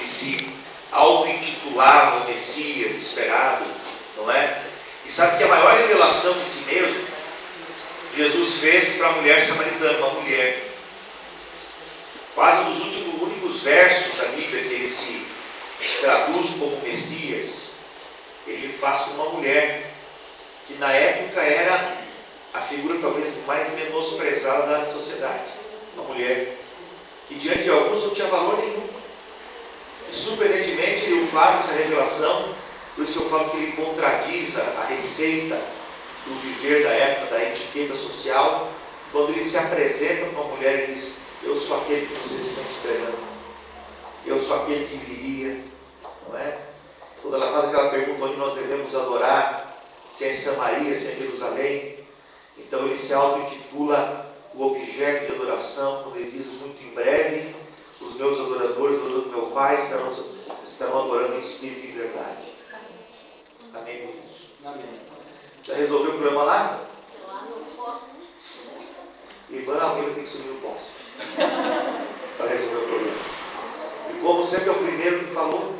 se auto-intitulavam Messias esperado, não é? E sabe que a maior revelação de si mesmo, Jesus fez para a mulher samaritana, uma mulher. Quase nos únicos versos da Bíblia que ele se traduz como Messias, ele faz com uma mulher, que na época era a figura talvez mais menosprezada da sociedade. Uma mulher que diante de alguns não tinha valor nenhum. E surpreendentemente ele faz essa revelação, por isso que eu falo que ele contradiz a receita do viver da época, da etiqueta social, quando ele se apresenta para uma mulher e diz: eu sou aquele que vocês estão esperando, eu sou aquele que viria, não é? Quando ela faz aquela pergunta onde nós devemos adorar, se é em Samaria, se é em Jerusalém, então ele se auto-intitula o objeto de adoração, quando ele diz: muito em breve os meus adoradores, adorando meu Pai, estarão adorando em espírito e em verdade. Amém por isso? Amém. Já resolveu o problema lá? Lá no posto. Ivana, alguém vai ter que subir no poste para resolver o problema. E como sempre é o primeiro que falou,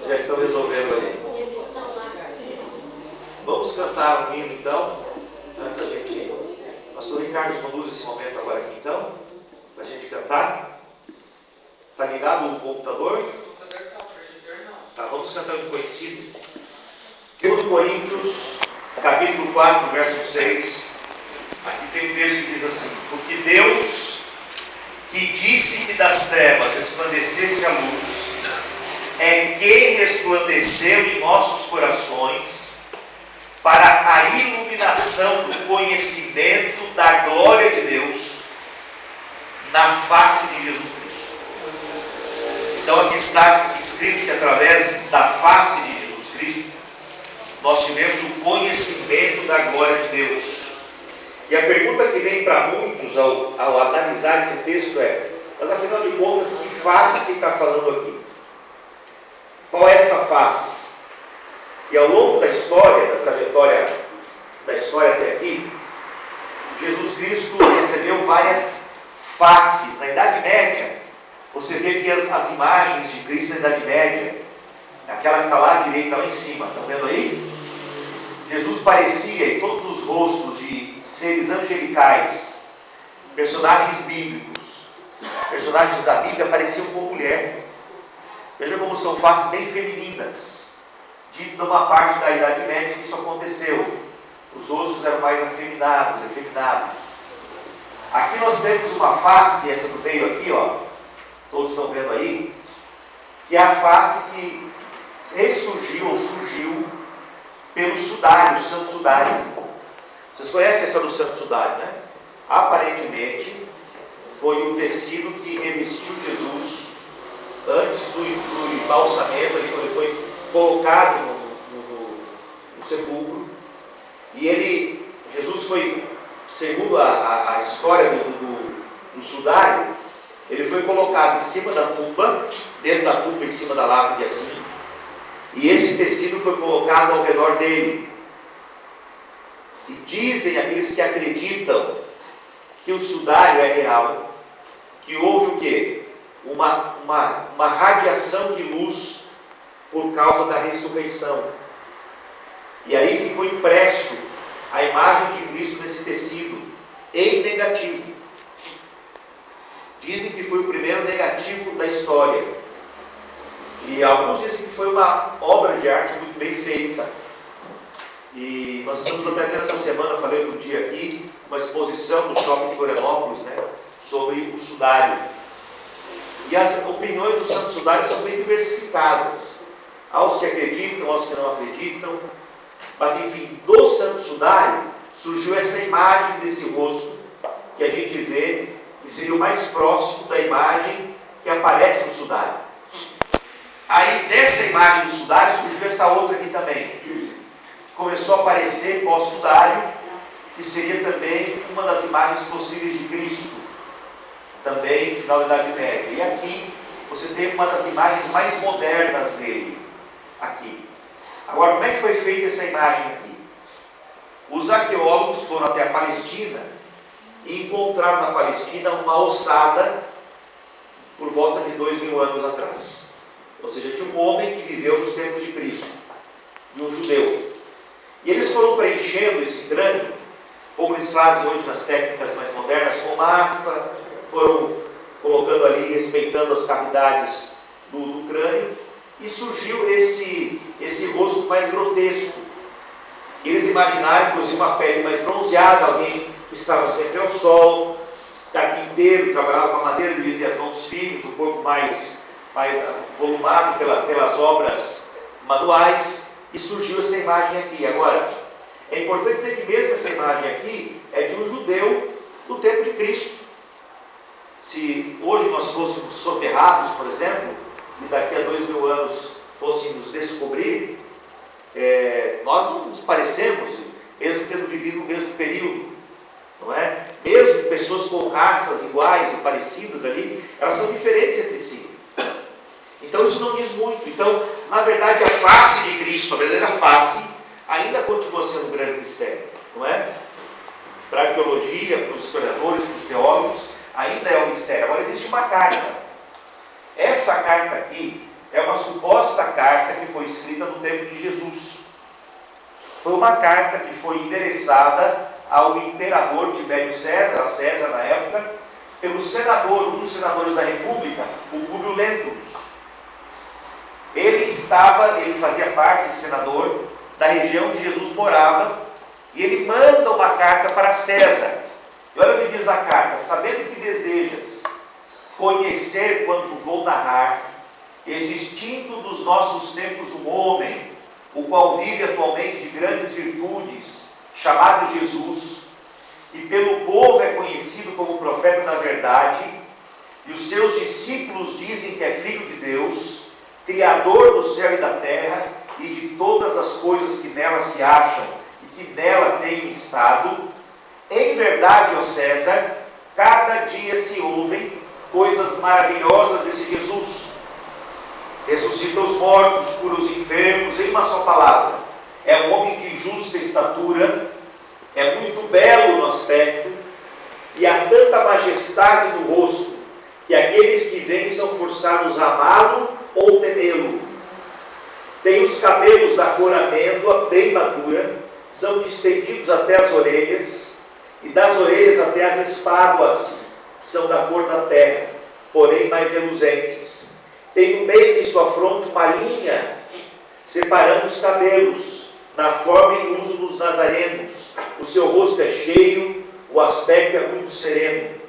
já estão resolvendo ali. Eles estão lá. Vamos cantar um hino então, antes da gente. Pastor Ricardo conduz esse momento agora aqui então, para a gente cantar. Está ligado o computador? Tá, vamos cantar um conhecido. 2 Coríntios, capítulo 4, verso 6. Aqui tem um texto que diz assim: porque Deus, que disse que das trevas resplandecesse a luz, é quem resplandeceu em nossos corações para a iluminação do conhecimento da glória de Deus na face de Jesus Cristo. Então aqui está escrito que através da face de Jesus Cristo nós tivemos o conhecimento da glória de Deus. E a pergunta que vem para muitos ao analisar esse texto é: mas afinal de contas, que face que está falando aqui? Qual é essa face? E ao longo da história, da trajetória da história até aqui, Jesus Cristo recebeu várias faces. Na Idade Média, você vê que as imagens de Cristo na Idade Média, aquela que está lá à direita, lá em cima, estão vendo aí? Jesus parecia em todos os rostos de seres angelicais, personagens bíblicos, personagens da Bíblia pareciam com mulher. Veja como são faces bem femininas. De uma parte da Idade Média que isso aconteceu. Os rostos eram mais afeminados. Aqui nós temos uma face, essa do meio aqui, ó, todos estão vendo aí, que é a face que ressurgiu ou surgiu pelo sudário, o Santo Sudário. Vocês conhecem a história do Santo Sudário, né? Aparentemente, foi o tecido que revestiu Jesus antes do embalsamento, ali, quando ele foi colocado no sepulcro. E Jesus foi, segundo a história do sudário, ele foi colocado em cima da tumba, dentro da tumba, em cima da lápide assim, e esse tecido foi colocado ao redor dele. E dizem aqueles que acreditam que o sudário é real, que houve o quê? Uma radiação de luz por causa da ressurreição. E aí ficou impresso a imagem de Cristo nesse tecido, em negativo. Dizem que foi o primeiro negativo da história. E alguns dizem que foi uma obra de arte muito bem feita. E nós estamos até tendo essa semana, falei um dia aqui, uma exposição no shopping de Florianópolis, né, sobre o sudário. E as opiniões do Santo Sudário são bem diversificadas. Há os que acreditam, há os que não acreditam. Mas enfim, do Santo Sudário surgiu essa imagem desse rosto que a gente vê, que seria o mais próximo da imagem que aparece no sudário. Aí dessa imagem do sudário surgiu essa outra aqui também, que começou a aparecer pós-sudário, que seria também uma das imagens possíveis de Cristo, também final da Idade Média. E aqui você tem uma das imagens mais modernas dele, aqui. Agora, como é que foi feita essa imagem aqui? Os arqueólogos foram até a Palestina e encontraram na Palestina uma ossada por volta de 2000 anos atrás. Ou seja, tinha um homem que viveu nos tempos de Cristo, e um judeu. E eles foram preenchendo esse crânio, como eles fazem hoje nas técnicas mais modernas, com massa, foram colocando ali, respeitando as cavidades do crânio, e surgiu esse rosto mais grotesco. Eles imaginaram, inclusive, uma pele mais bronzeada, alguém que estava sempre ao sol, carpinteiro, trabalhava com a madeira, devia ter as mãos firmes, o corpo mais volumado pelas obras manuais, e surgiu essa imagem aqui. Agora, é importante dizer que mesmo essa imagem aqui é de um judeu do tempo de Cristo. Se hoje nós fôssemos soterrados, por exemplo, e daqui a 2000 anos fôssemos descobrir, nós não nos parecemos, mesmo tendo vivido o mesmo período, não é? Mesmo pessoas com raças iguais ou parecidas ali, elas são diferentes entre si. Então isso não diz muito. Então, na verdade, a face de Cristo, a verdadeira face, ainda continua sendo um grande mistério, não é? Para a arqueologia, para os historiadores, para os teólogos, ainda é um mistério. Agora existe uma carta. Essa carta aqui é uma suposta carta que foi escrita no tempo de Jesus. Foi uma carta que foi endereçada ao imperador Tibério César, a César na época, pelo senador, um dos senadores da República, o Públio Lentulus. Ele fazia parte, esse senador, da região onde Jesus morava, e ele manda uma carta para César. E olha o que diz na carta: sabendo que desejas conhecer quanto vou narrar, existindo dos nossos tempos um homem, o qual vive atualmente de grandes virtudes, chamado Jesus, que pelo povo é conhecido como profeta da verdade, e os seus discípulos dizem que é filho de Deus, Criador do céu e da terra, e de todas as coisas que nela se acham, e que nela têm estado. Em verdade, ó César, cada dia se ouvem coisas maravilhosas desse Jesus. Ressuscita os mortos, cura os enfermos, em uma só palavra. É um homem de justa estatura, é muito belo no aspecto, e há tanta majestade no rosto, que aqueles que vêm são forçados a amá-lo ou temê-lo. Tem os cabelos da cor amêndoa, bem madura, são distendidos até as orelhas, e das orelhas até as espáduas são da cor da terra, porém mais reluzentes. Tem no meio de sua fronte uma linha separando os cabelos, na forma e uso dos nazarenos. O seu rosto é cheio, o aspecto é muito sereno.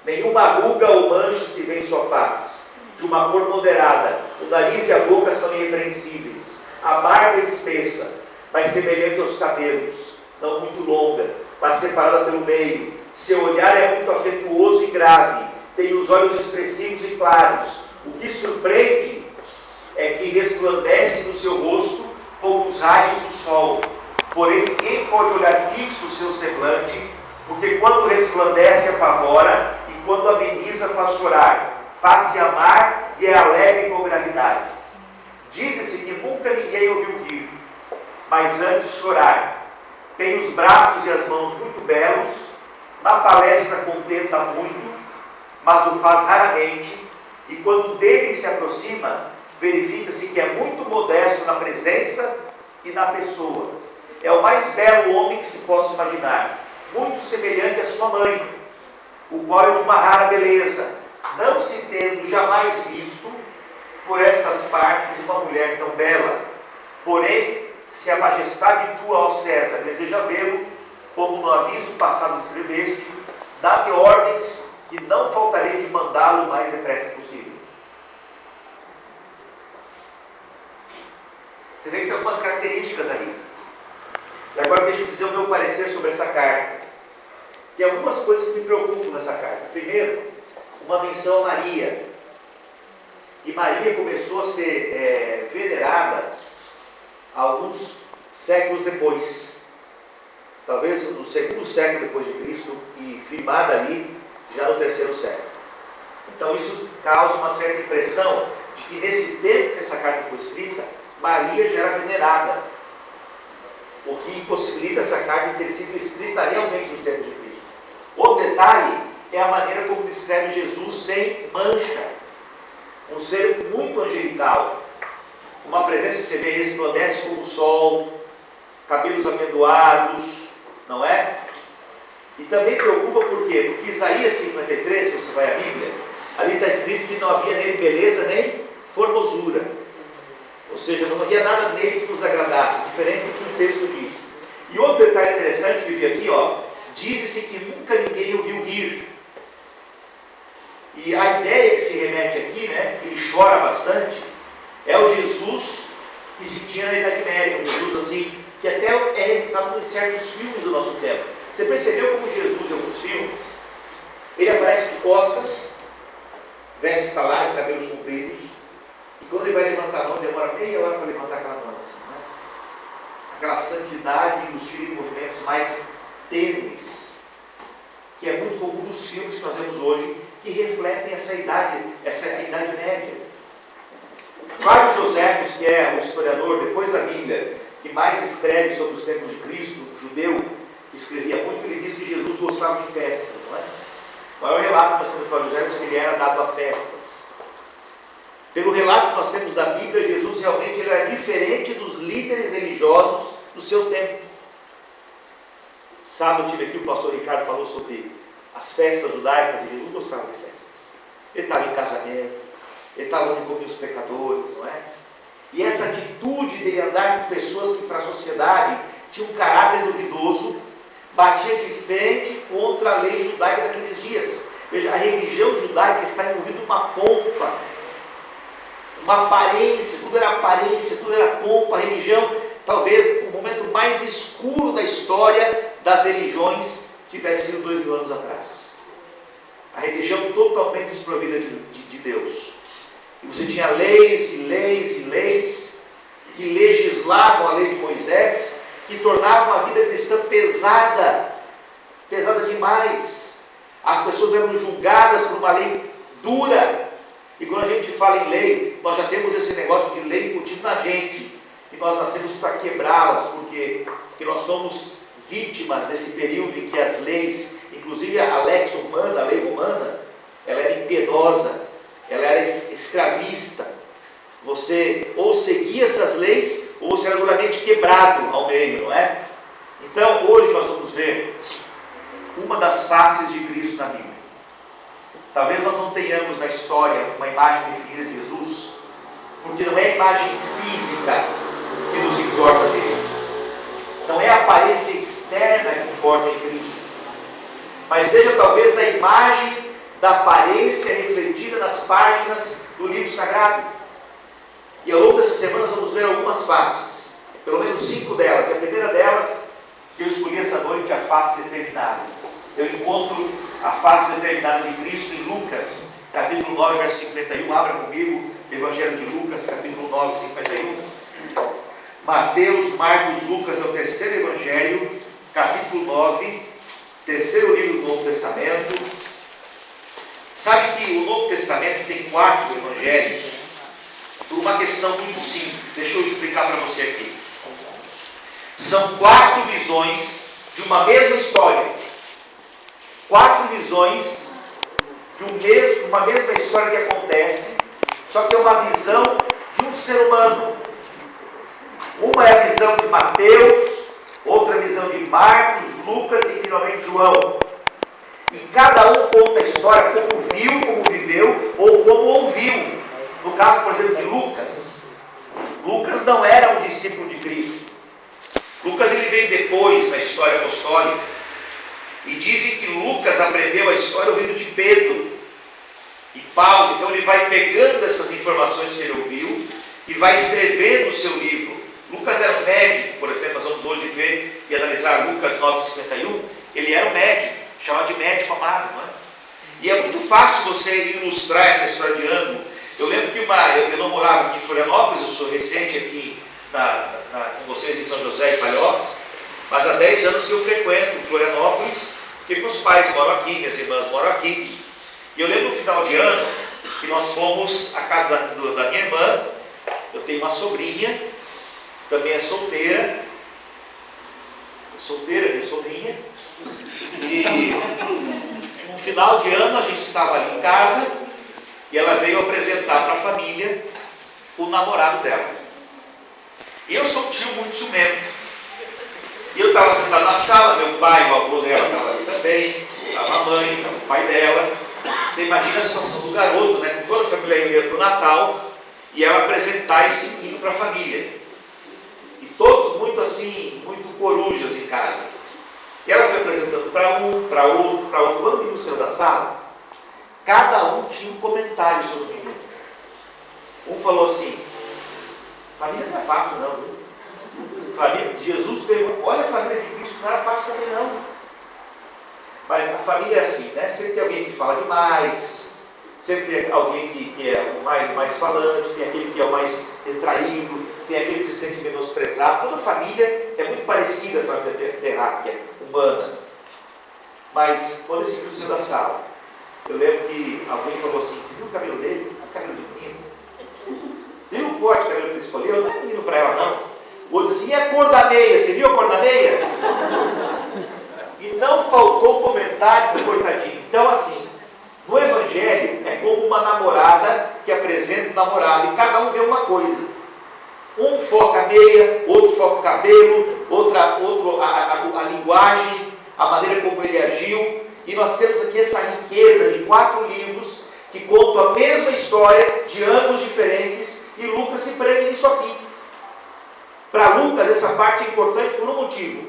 Nenhuma ruga ou mancha se vê em sua face. De uma cor moderada, o nariz e a boca são irrepreensíveis. A barba é espessa, mas semelhante aos cabelos, não muito longa, mas separada pelo meio. Seu olhar é muito afetuoso e grave, tem os olhos expressivos e claros. O que surpreende é que resplandece no seu rosto como os raios do sol. Porém, ninguém pode olhar fixo o seu semblante, porque quando resplandece apavora, e quando ameniza faz chorar. Faz-se amar e é alegre com gravidade. Diz-se que nunca ninguém ouviu rir, mas antes chorar. Tem os braços e as mãos muito belos, na palestra contenta muito, mas o faz raramente, e quando dele se aproxima, verifica-se que é muito modesto na presença e na pessoa. É o mais belo homem que se possa imaginar, muito semelhante à sua mãe, o qual é de uma rara beleza, não se tendo jamais visto por estas partes uma mulher tão bela. Porém, se a majestade tua, ó César, deseja vê-lo, como no aviso passado escreveste, dá-me ordens que não faltarei de mandá-lo o mais depressa possível. Você vê que tem algumas características ali. E agora deixa eu dizer o meu parecer sobre essa carta. Tem algumas coisas que me preocupam nessa carta. Primeiro, uma menção a Maria. E Maria começou a ser venerada alguns séculos depois. Talvez no segundo século depois de Cristo, e firmada ali já no terceiro século. Então isso causa uma certa impressão de que nesse tempo que essa carta foi escrita, Maria já era venerada, o que impossibilita essa carta ter sido escrita realmente nos tempos de Cristo. Outro detalhe é a maneira como descreve Jesus sem mancha. um ser muito angelical, uma presença que você vê resplandece como o sol, cabelos amendoados, não é? E também preocupa por quê? Porque Isaías 53, se você vai à Bíblia, ali está escrito que não havia nele beleza nem formosura. Ou seja, não havia nada nele que nos agradasse, diferente do que o texto diz. E outro detalhe interessante que eu vi aqui, ó, diz-se que nunca ninguém o viu rir. E a ideia que se remete aqui, né, que ele chora bastante, é o Jesus que se tinha na Idade Média, um Jesus assim, que até é retratado em certos filmes do nosso tempo. Você percebeu como Jesus, em alguns filmes, ele aparece de costas, vestes talares, cabelos compridos, e quando ele vai levantar a mão, demora meia hora para levantar aquela mão, assim, né? Aquela santidade e os movimentos mais tênues, que é muito comum nos filmes que nós vemos hoje, que refletem essa idade média. Flávio Joséfos, que é o historiador, depois da Bíblia, que mais escreve sobre os tempos de Cristo, judeu, que escrevia muito, ele diz que Jesus gostava de festas, não é? O maior relato que nós temos de Flávio Joséfos é que ele era dado a festas. Pelo relato que nós temos da Bíblia, Jesus realmente ele era diferente dos líderes religiosos do seu tempo. Sábado eu tive aqui, o pastor Ricardo falou sobre as festas judaicas, e Jesus gostava de festas. Ele estava em casamento, ele estava onde comiam os pecadores, não é? E essa atitude de andar com pessoas que para a sociedade tinham um caráter duvidoso, batia de frente contra a lei judaica daqueles dias. Veja, a religião judaica está envolvida em uma pompa, uma aparência, tudo era pompa. A religião, talvez o momento mais escuro da história das religiões tivesse sido 2000 anos atrás. A religião totalmente desprovida de Deus. E você tinha leis e leis e leis que legislavam a lei de Moisés, que tornavam a vida cristã pesada demais. As pessoas eram julgadas por uma lei dura. E quando a gente fala em lei, nós já temos esse negócio de lei embutido na gente. E nós nascemos para quebrá-las, porque nós somos vítimas desse período em que as leis, inclusive a lex humana, a lei romana, ela era impiedosa, ela era escravista. Você ou seguia essas leis, ou você era duramente quebrado ao meio, não é? Então, hoje nós vamos ver uma das faces de Cristo na Bíblia. Talvez nós não tenhamos na história uma imagem definida de Jesus, porque não é a imagem física que nos importa dele. Não é a aparência externa que importa em Cristo. Mas seja talvez a imagem da aparência refletida nas páginas do livro sagrado. E ao longo dessa semana nós vamos ver algumas faces, pelo menos 5 delas. E a primeira delas, que eu escolhi essa noite, a face determinada. Eu encontro a face determinada de Cristo em Lucas, capítulo 9, verso 51. Abra comigo, Evangelho de Lucas, capítulo 9, 51. Mateus, Marcos, Lucas é o terceiro Evangelho, capítulo 9, terceiro livro do Novo Testamento. Sabe que o Novo Testamento tem 4 evangelhos por uma questão muito simples. Deixa eu explicar para você aqui. São 4 visões de uma mesma história. 4 visões de uma mesma história que acontece, só que é uma visão de um ser humano. Uma é a visão de Mateus, outra é a visão de Marcos, Lucas e finalmente João. E cada um conta a história como viu, como viveu ou como ouviu. No caso, por exemplo, de Lucas. Lucas não era um discípulo de Cristo. Lucas ele veio depois na história apostólica. E dizem que Lucas aprendeu a história ouvindo de Pedro e Paulo. Então ele vai pegando essas informações que ele ouviu e vai escrevendo o seu livro. Lucas era um médico, por exemplo, nós vamos hoje ver e analisar Lucas 9,51. Ele era um médico, chamado de médico amado, não é? E é muito fácil você ilustrar essa história de ângulo. Eu lembro que eu não morava aqui em Florianópolis, eu sou recente aqui com vocês em São José de Palhoça, mas há 10 anos que eu frequento Florianópolis, porque meus pais moram aqui, minhas irmãs moram aqui. E eu lembro no final de ano que nós fomos à casa da minha irmã. Eu tenho uma sobrinha, também é solteira, minha sobrinha. E no final de ano a gente estava ali em casa E ela veio apresentar para a família o namorado dela. E eu sou um tio muito ciumento. E eu estava sentado na sala, meu pai, o avô dela estava ali também, estava a mãe, estava o pai dela. Você imagina a situação do garoto, né? Com toda a família indo para o Natal, e ela apresentar esse menino para a família. E todos muito assim, muito corujas em casa. E ela foi apresentando para um, para outro, para outro. Quando o menino saiu da sala, cada um tinha um comentário sobre o menino. Um falou assim: família não é fácil não, viu? Família, Jesus teve, olha a família de Cristo, não era fácil também não. Mas a família é assim, né? Sempre tem alguém que fala demais, sempre tem alguém que é o mais falante, tem aquele que é o mais retraído, tem aquele que se sente menosprezado. Toda família é muito parecida à família terráquea, humana. Mas quando esse filho saiu da sala, eu lembro que alguém falou assim: você viu o cabelo dele? O cabelo do menino. Viu o corte de cabelo que ele escolheu? Não é menino para ela não. O outro disse assim: e a cor da meia? Você viu a cor da meia? E não faltou comentário do coitadinho. Então assim, no Evangelho é como uma namorada que apresenta o namorado e cada um vê uma coisa. Um foca a meia, outro foca o cabelo, outro a linguagem, a maneira como ele agiu. E nós temos aqui essa riqueza de 4 livros que contam a mesma história de ângulos diferentes, e Lucas se prende nisso aqui. Para Lucas essa parte é importante por um motivo.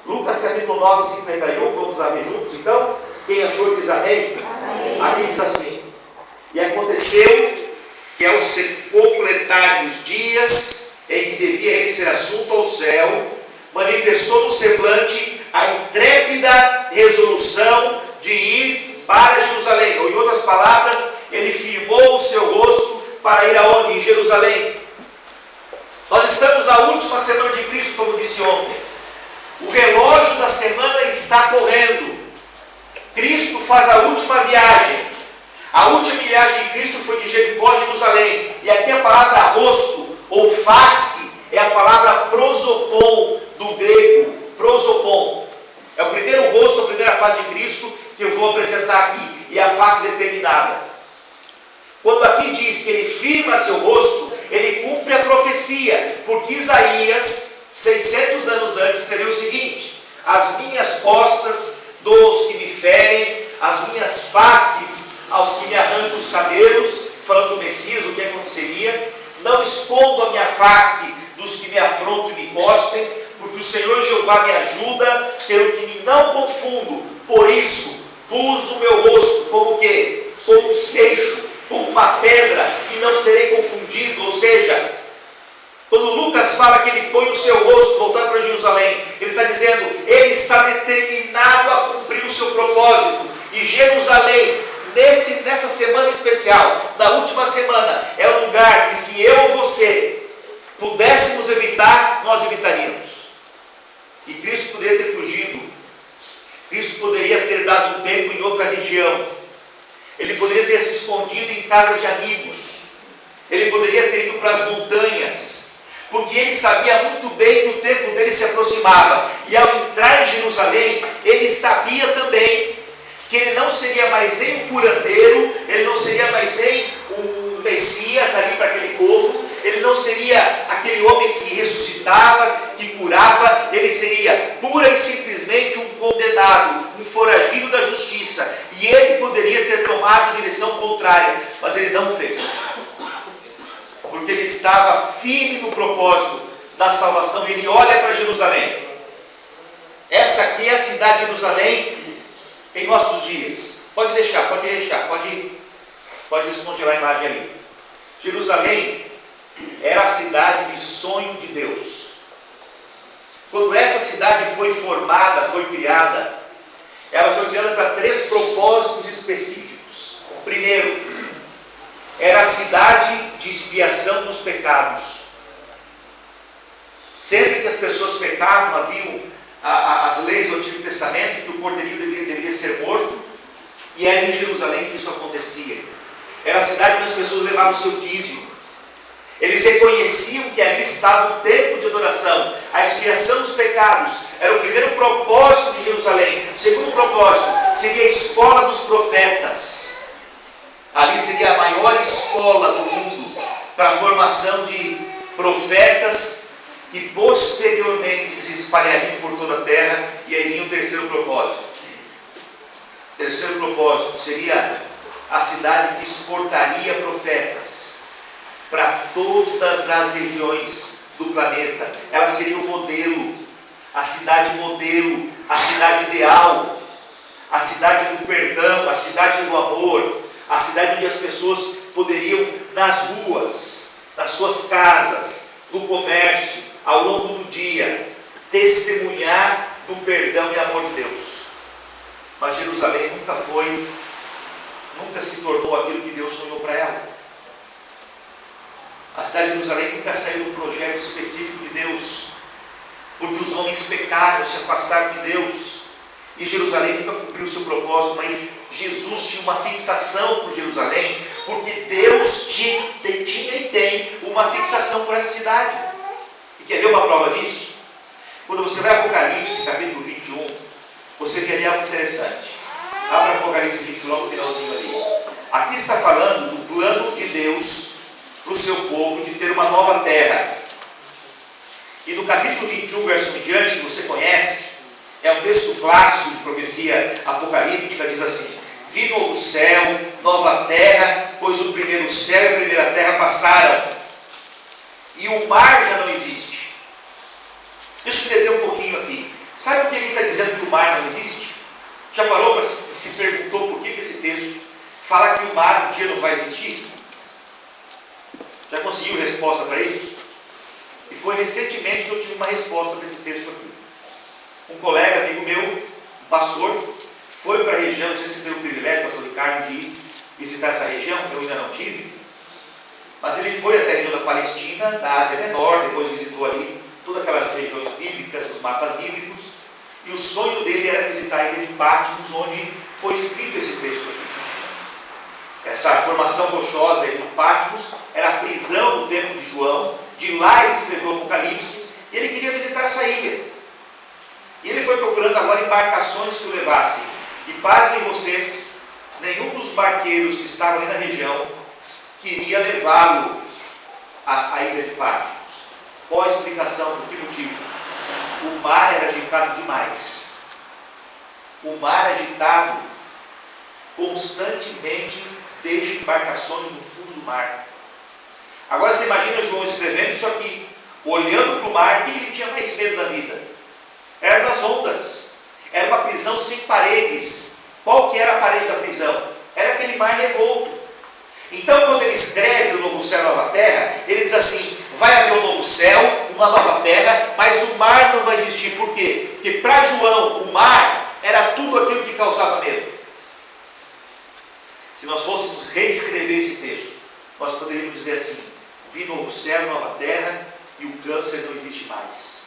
Lucas capítulo 9, 51, vamos lá ver juntos então. Quem achou diz amém? Amém. Ali diz assim: e aconteceu que ao se completarem os dias em que devia ele ser assunto ao céu, manifestou no semblante a intrépida resolução de ir para Jerusalém. Ou em outras palavras, ele firmou o seu rosto para ir aonde? Em Jerusalém. Nós estamos na última semana de Cristo, como disse ontem. O relógio da semana está correndo. Cristo faz a última viagem. A última viagem de Cristo foi de Jericó a Jerusalém. E aqui a palavra rosto ou face é a palavra prosopon do grego. Prosopon. É o primeiro rosto, a primeira face de Cristo que eu vou apresentar aqui. E a face determinada. Quando aqui diz que ele firma seu rosto, ele cumpre a profecia. Porque Isaías, 600 anos antes, escreveu o seguinte: as minhas costas dou aos que me ferem, as minhas faces aos que me arrancam os cabelos, falando do Messias, o que aconteceria. Não escondo a minha face dos que me afrontam e me cospem, porque o Senhor Jeová me ajuda, pelo que me não confundo. Por isso, pus o meu rosto como o quê? Como um seixo, como uma pedra, e não serei confundido. Ou seja, quando Lucas fala que ele põe o seu rosto voltando para Jerusalém, ele está dizendo, ele está determinado a cumprir o seu propósito. E Jerusalém, nessa semana especial, na última semana, é o lugar que, se eu ou você pudéssemos evitar, nós evitaríamos. E Cristo poderia ter fugido. Cristo poderia ter dado um tempo em outra região. Ele poderia ter se escondido em casa de amigos. Ele poderia ter ido para as montanhas. Porque ele sabia muito bem que o tempo dele se aproximava. E ao entrar em Jerusalém, ele sabia também que ele não seria mais nem um curandeiro, ele não seria mais nem o Messias ali para aquele povo, ele não seria aquele homem que ressuscitava, que curava, ele seria pura e simplesmente um condenado, um foragido da justiça. E ele poderia ter tomado direção contrária, mas ele não fez. Porque ele estava firme no propósito da salvação. Ele olha para Jerusalém. Essa aqui é a cidade de Jerusalém em nossos dias. Pode descongelar a imagem ali. Jerusalém era a cidade de sonho de Deus. Quando essa cidade foi formada, foi criada, ela foi criada para 3 propósitos específicos. O primeiro, era a cidade de expiação dos pecados. Sempre que as pessoas pecavam, haviam as leis do Antigo Testamento, que o cordeiro deveria ser morto, e era em Jerusalém que isso acontecia. Era a cidade onde as pessoas levavam o seu dízimo. Eles reconheciam que ali estava o templo de adoração, a expiação dos pecados. Era o primeiro propósito de Jerusalém. O segundo propósito seria a escola dos profetas. ali seria a maior escola do mundo para a formação de profetas que posteriormente se espalhariam por toda a terra. E aí vinha o terceiro propósito. O terceiro propósito seria a cidade que exportaria profetas para todas as regiões do planeta. Ela seria o modelo, a cidade modelo, a cidade ideal, a cidade do perdão, a cidade do amor, a cidade onde as pessoas poderiam, nas ruas, nas suas casas, no comércio, ao longo do dia, testemunhar do perdão e amor de Deus. Mas Jerusalém nunca se tornou aquilo que Deus sonhou para ela. A cidade de Jerusalém nunca saiu de um projeto específico de Deus, porque os homens pecaram, se afastaram de Deus, e Jerusalém nunca cumpriu o seu propósito. Mas Jesus tinha uma fixação por Jerusalém, porque Deus tinha e tem uma fixação por essa cidade. E quer ver uma prova disso? Quando você vai a Apocalipse, capítulo 21, você vê ali algo interessante. Abra Apocalipse 21, logo no finalzinho ali. Aqui está falando do plano de Deus para o seu povo, de ter uma nova terra. E no capítulo 21, verso em diante, que você conhece, é um texto clássico de profecia apocalíptica, diz assim: vi novo céu, nova terra, pois o primeiro céu e a primeira terra passaram, e o mar já não existe. Deixa eu deter um pouquinho aqui. Sabe por que ele está dizendo que o mar não existe? Já parou para se perguntou por que esse texto fala que o mar um dia não vai existir? Já conseguiu resposta para isso? E foi recentemente que eu tive uma resposta para esse texto aqui. Um colega, amigo meu, um pastor, foi para a região, não sei se teve o privilégio, pastor Ricardo, de ir visitar essa região, eu ainda não tive, mas ele foi até a região da Palestina, da Ásia Menor, depois visitou ali todas aquelas regiões bíblicas, os mapas bíblicos, e o sonho dele era visitar a ilha de Patmos, onde foi escrito esse texto aqui. Essa formação rochosa de Patmos era a prisão do templo de João. De lá ele escreveu o Apocalipse, e ele queria visitar essa ilha. E ele foi procurando agora embarcações que o levassem. E pasmem vocês, nenhum dos barqueiros que estavam ali na região queria levá-lo à ilha de Patmos. Qual a explicação? Por que motivo? O mar era agitado demais. O mar agitado constantemente deixa embarcações no fundo do mar. Agora você imagina João escrevendo isso aqui, olhando para o mar. O que ele tinha mais medo da vida? Era das ondas. Era uma prisão sem paredes. Qual que era a parede da prisão? Era aquele mar revolto. Então, quando ele escreve o novo céu e a nova terra, ele diz assim: vai haver um novo céu, uma nova terra, mas o mar não vai existir. Por quê? Porque para João, o mar era tudo aquilo que causava medo. Se nós fôssemos reescrever esse texto, nós poderíamos dizer assim: vi novo céu e nova terra, e o câncer não existe mais.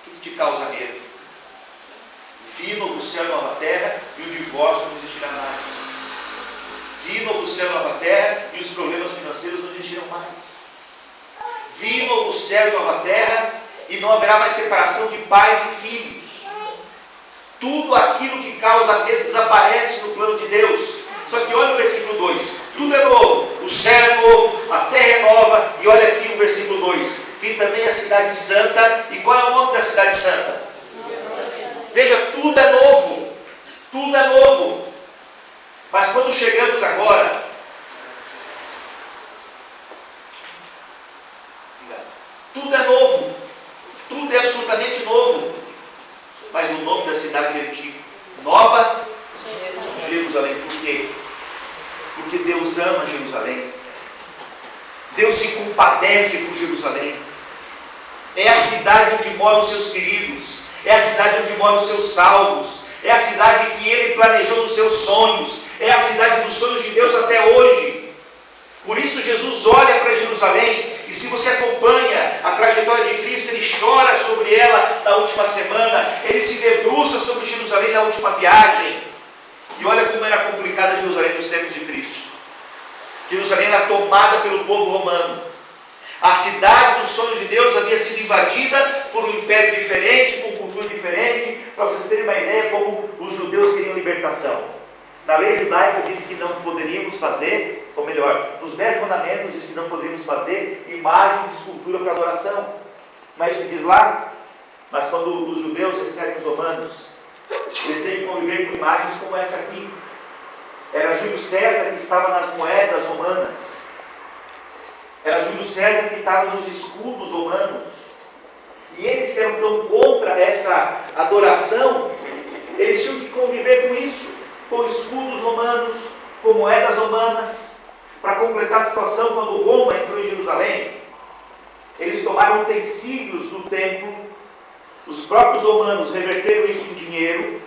O que te causa medo? Vi novo céu e nova terra, e o divórcio não existirá mais. Vi novo céu e nova terra, e os problemas financeiros não existirão mais. Vi novo céu e nova terra, e não haverá mais separação de pais e filhos. Tudo aquilo que causa medo desaparece no plano de Deus. Só que olha o versículo 2, tudo é novo, o céu é novo, a terra é nova, e olha aqui o versículo 2, vi também a cidade santa. E qual é o nome da cidade santa? Veja, tudo é novo, tudo é novo. Mas quando chegamos agora, tudo é novo, tudo é absolutamente novo, mas o nome da cidade é antigo, Nova Jerusalém. Por quê? Porque Deus ama Jerusalém. Deus se compadece por Jerusalém. É a cidade onde moram os seus queridos. É a cidade onde moram os seus salvos. É a cidade que Ele planejou nos seus sonhos. É a cidade dos sonhos de Deus até hoje. Por isso Jesus olha para Jerusalém. E se você acompanha a trajetória de Cristo, Ele chora sobre ela na última semana. Ele se debruça sobre Jerusalém na última viagem. E olha como era complicada Jerusalém nos tempos de Cristo. Jerusalém era tomada pelo povo romano. A cidade dos sonhos de Deus havia sido invadida por um império diferente, com cultura diferente, para vocês terem uma ideia como os judeus queriam libertação. Na lei judaica diz que não poderíamos fazer, ou melhor, nos 10 mandamentos diz que não poderíamos fazer imagem de escultura para adoração. Mas isso diz lá, mas quando os judeus recebem os romanos, eles têm que conviver com imagens como essa aqui. Era Júlio César que estava nas moedas romanas. Era Júlio César que estava nos escudos romanos. E eles que eram tão contra essa adoração, eles tinham que conviver com isso, com escudos romanos, com moedas romanas. Para completar a situação, quando Roma entrou em Jerusalém, eles tomaram utensílios do templo, os próprios romanos reverteram isso em dinheiro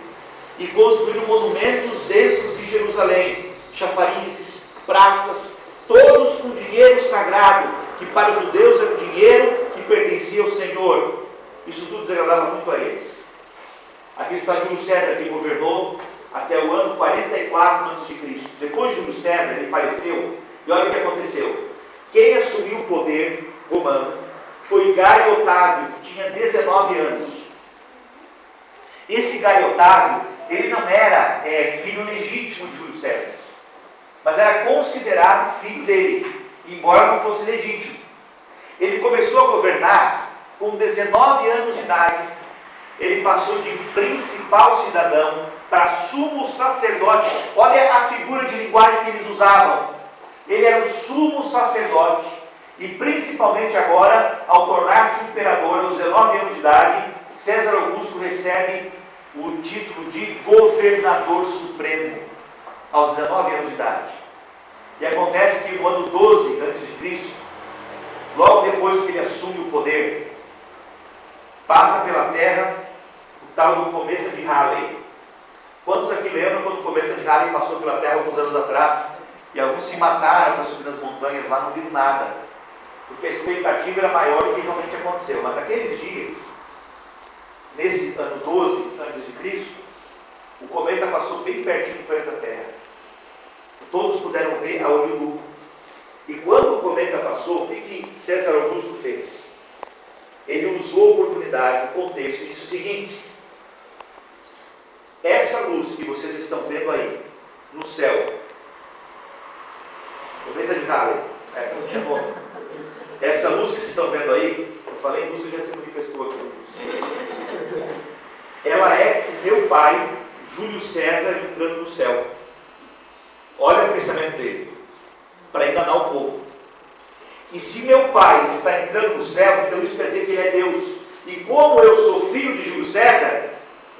e construíram monumentos dentro de Jerusalém, chafarizes, praças, todos com dinheiro sagrado, que para os judeus era o dinheiro que pertencia ao Senhor. Isso tudo desagradava muito a eles. Aqui está Júlio César, que governou até o ano 44 a.C. Depois de Júlio César, ele faleceu, e olha o que aconteceu. Quem assumiu o poder romano foi Gaio Otávio, que tinha 19 anos. Esse Gaio Otávio, ele não era filho legítimo de Júlio César, mas era considerado filho dele, embora não fosse legítimo. Ele começou a governar com 19 anos de idade. Ele passou de principal cidadão para sumo sacerdote. Olha a figura de linguagem que eles usavam. Ele era o sumo sacerdote. E principalmente agora, ao tornar-se imperador aos 19 anos de idade, César Augusto recebe o título de governador supremo aos 19 anos de idade. E acontece que no ano 12 a.C., logo depois que ele assume o poder, passa pela terra o tal do cometa de Halley. Quantos aqui lembram quando o cometa de Halley passou pela terra alguns anos atrás? E alguns se mataram para subir nas montanhas lá, não viram nada, porque a expectativa era maior do que realmente aconteceu. Mas naqueles dias, nesse ano 12 a.C., o cometa passou bem pertinho do planeta Terra. Todos puderam ver a olho nu. E quando o cometa passou, o que César Augusto fez? Ele usou a oportunidade, o contexto, e disse o seguinte: essa luz que vocês estão vendo aí, no céu, cometa de Halley, não tinha nome. Essa luz que vocês estão vendo aí, eu falei luz que já se manifestou aqui. Ela é o meu pai, Júlio César, entrando no céu. Olha o pensamento dele, para enganar o povo. E se meu pai está entrando no céu, então isso quer dizer que ele é Deus. E como eu sou filho de Júlio César,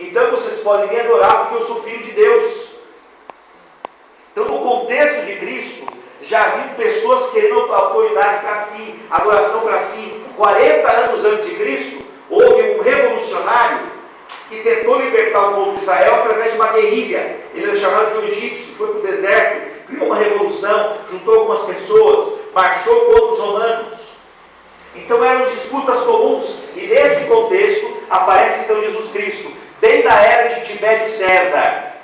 então vocês podem me adorar porque eu sou filho de Deus. Então, no contexto de Cristo, já haviam pessoas querendo autoridade para si, adoração para si. 40 anos antes de Cristo, houve um revolucionário que tentou libertar o povo de Israel através de uma guerrilha. Ele era chamado de egípcio, foi para o deserto, criou uma revolução, juntou algumas pessoas, marchou contra os romanos. Então eram disputas comuns, e nesse contexto aparece então Jesus Cristo, bem na era de Tibério César.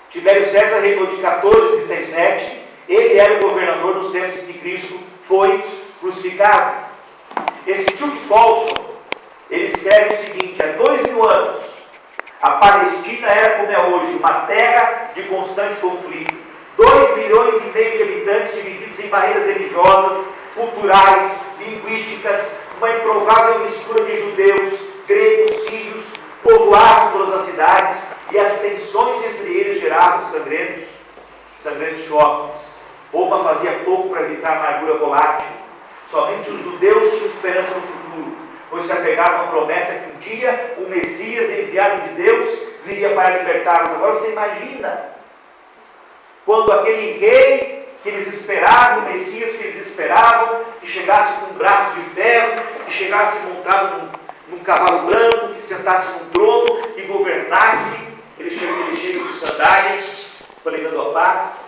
Tibério César reinou de 14 a 37, ele era o governador nos tempos em que Cristo foi crucificado. Esse Chuck Colson, ele escreve o seguinte: há 2000 anos, a Palestina era como é hoje, uma terra de constante conflito. 2,5 milhões de habitantes divididos em barreiras religiosas, culturais, linguísticas, uma improvável mistura de judeus, gregos, sírios, povoavam todas as cidades, e as tensões entre eles geravam sangrentos choques. Roma fazia pouco para evitar a amargura volátil. Somente os judeus tinham esperança no futuro, pois se apegavam à promessa que um dia o Messias enviado de Deus viria para libertá-los. Agora você imagina, quando aquele rei que eles esperavam, o Messias que eles esperavam, que chegasse com um braço de ferro, que chegasse montado num cavalo branco, que sentasse num trono, que governasse, ele chega de sandálias, pregando a paz.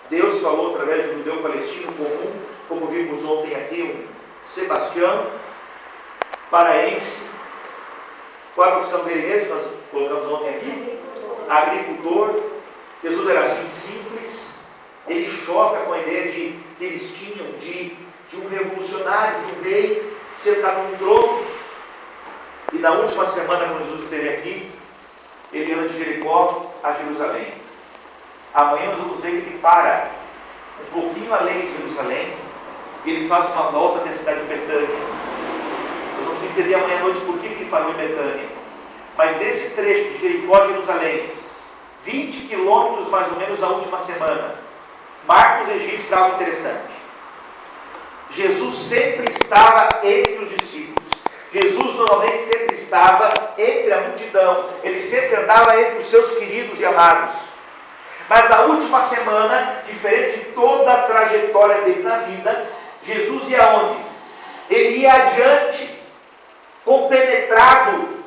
Deus falou através do judeu palestino comum, como vimos ontem aqui, um Sebastião, paraense. Qual a profissão dele mesmo? Nós colocamos ontem aqui. Agricultor. Jesus era assim simples. Ele choca com a ideia que eles tinham de um revolucionário, de um rei sentado num trono. E na última semana, quando Jesus esteve aqui, ele anda de Jericó a Jerusalém. Amanhã nós vamos ver que ele para um pouquinho além de Jerusalém, e ele faz uma volta até a cidade de Betânia. Nós vamos entender amanhã à noite por que ele parou em Betânia. Mas nesse trecho de Jericó a Jerusalém, 20 quilômetros mais ou menos na última semana, Marcos registra algo interessante. Jesus sempre estava entre os discípulos. Jesus normalmente sempre estava entre a multidão. Ele sempre andava entre os seus queridos e amados. Mas na última semana, diferente de toda a trajetória dele na vida, Jesus ia aonde? Ele ia adiante, compenetrado.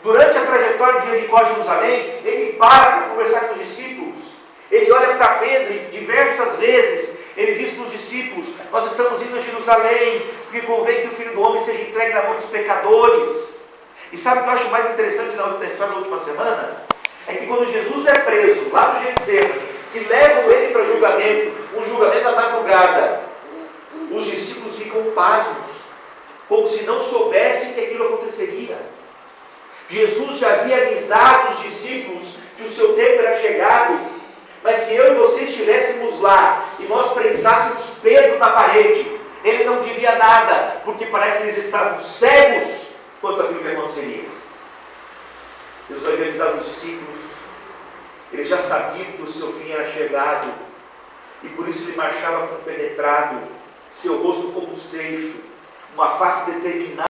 Durante a trajetória de Jericó a Jerusalém, ele para conversar com os discípulos. Ele olha para Pedro diversas vezes. Ele diz para os discípulos: nós estamos indo a Jerusalém, porque convém que o Filho do Homem seja entregue na mão dos pecadores. E sabe o que eu acho mais interessante na história da última semana? É que quando Jesus é preso, lá no Getsemane, que levam ele para julgamento, um julgamento à madrugada, os discípulos ficam pasmos, como se não soubessem que aquilo aconteceria. Jesus já havia avisado os discípulos que o seu tempo era chegado, mas se eu e você estivéssemos lá e nós prensássemos Pedro na parede, ele não diria nada, porque parece que eles estavam cegos quanto àquilo que aconteceria. Jesus havia avisado os discípulos, ele já sabia que o seu fim era chegado, e por isso ele marchava compenetrado, seu rosto como um seixo, uma face determinada.